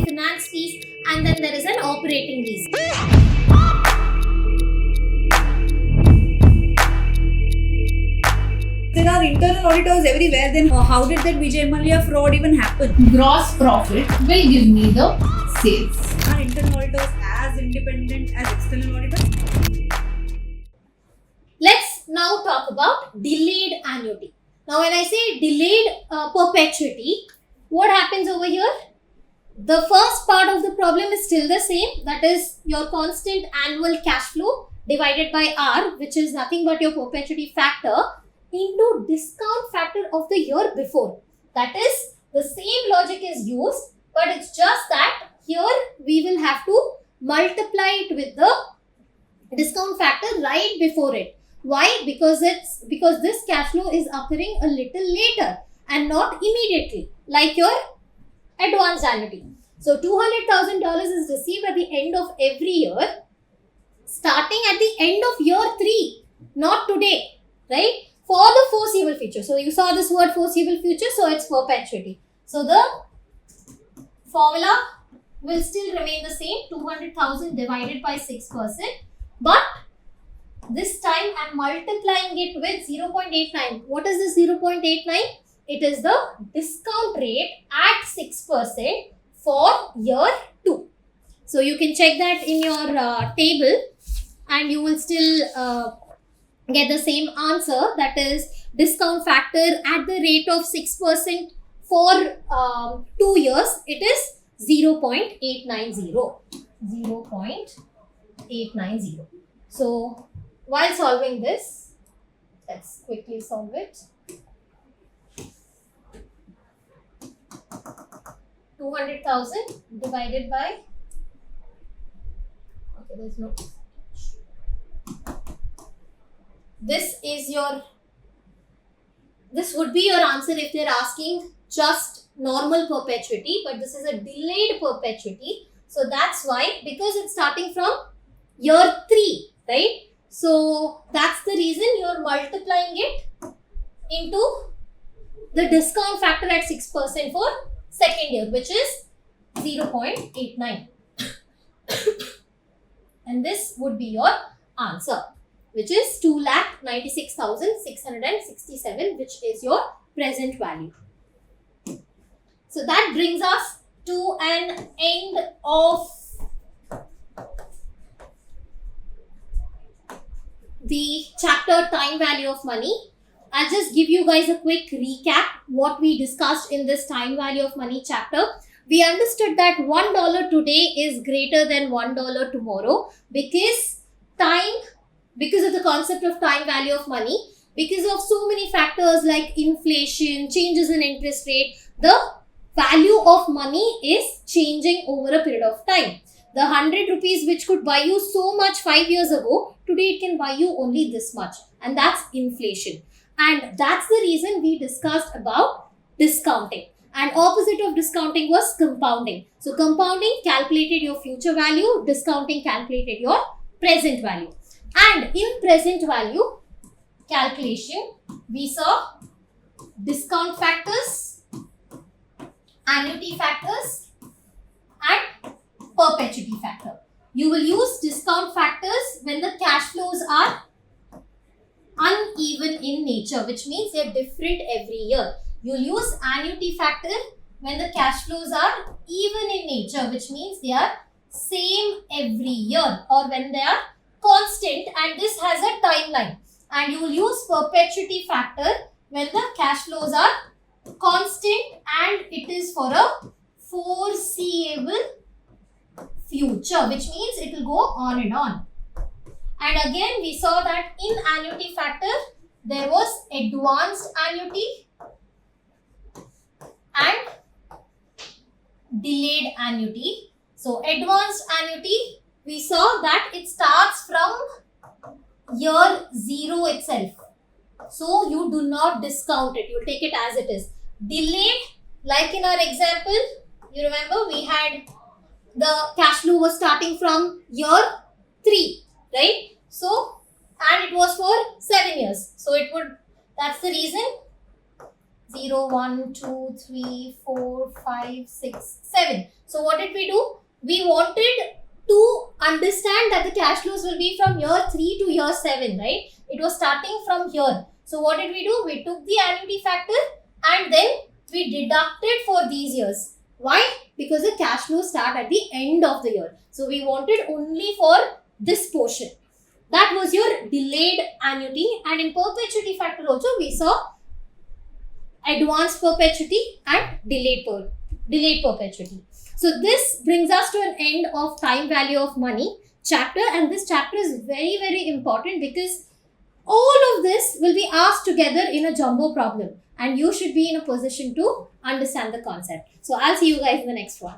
finance fees, and then there is an operating lease. There are internal auditors everywhere, then how did that Vijay Mallya fraud even happen? Gross profit will give me the sales. Are internal auditors as independent as external auditors? Let's now talk about delayed annuity. Now, when I say delayed perpetuity, what happens over here? The first part of the problem is still the same. That is your constant annual cash flow divided by R, which is nothing but your perpetuity factor, into discount factor of the year before. That is, the same logic is used, but it's just that here we will have to multiply it with the discount factor right before it. Why? Because this cash flow is occurring a little later and not immediately, like your advanced annuity. So $200,000 is received at the end of every year, starting at the end of year 3, not today, right? For the foreseeable future. So you saw this word foreseeable future, so it's perpetuity. So the formula will still remain the same, 200,000 divided by 6%, but this time I'm multiplying it with 0.89. What is this 0.89? It is the discount rate at 6% for year 2. So you can check that in your table and you will still get the same answer, that is discount factor at the rate of 6% for 2 years, it is 0.890. 0.890. So while solving this, let's quickly solve it. 200,000 divided by, okay, there's no, this would be your answer if they're asking just normal perpetuity, but this is a delayed perpetuity. So that's why, because it's starting from year 3, right? So that's the reason you're multiplying it into the discount factor at 6% for second year, which is 0.89. And this would be your answer, which is 2,96,667, which is your present value. So that brings us to an end of the chapter time value of money. I'll just give you guys a quick recap what we discussed in this time value of money chapter. We understood that $1 today is greater than $1 tomorrow because of the concept of time value of money, because of so many factors like inflation, changes in interest rate, the value of money is changing over a period of time. The 100 rupees which could buy you so much 5 years ago, today it can buy you only this much, and that's inflation. And that's the reason we discussed about discounting. And opposite of discounting was compounding. So compounding calculated your future value, discounting calculated your present value. And in present value calculation, we saw discount factors, annuity factors, and perpetuity factor. You will use discount factors when the cash flows are uneven in nature, which means they are different every year. You'll use annuity factor when the cash flows are even in nature, which means they are same every year, or when they are constant and this has a timeline. And you will use perpetuity factor when the cash flows are constant and it is for a foreseeable future, which means it will go on and on. And again, we saw that in annuity factor, there was advanced annuity and delayed annuity. So advanced annuity, we saw that it starts from year 0 itself. So you do not discount it. You take it as it is. Delayed, like in our example, you remember we had the cash flow was starting from year 3, right? So, and it was for 7 years. So it would, that's the reason 0, 1, 2, 3, 4, 5, 6, 7. So what did we do? We wanted to understand that the cash flows will be from year 3 to year 7, right? It was starting from here. So what did we do? We took the annuity factor and then we deducted for these years. Why? Because the cash flows start at the end of the year. So we wanted only for this portion. That was your delayed annuity, and in perpetuity factor also we saw advanced perpetuity and delayed perpetuity. So this brings us to an end of time value of money chapter, and this chapter is very, very important because all of this will be asked together in a jumbo problem and you should be in a position to understand the concept. So I'll see you guys in the next one.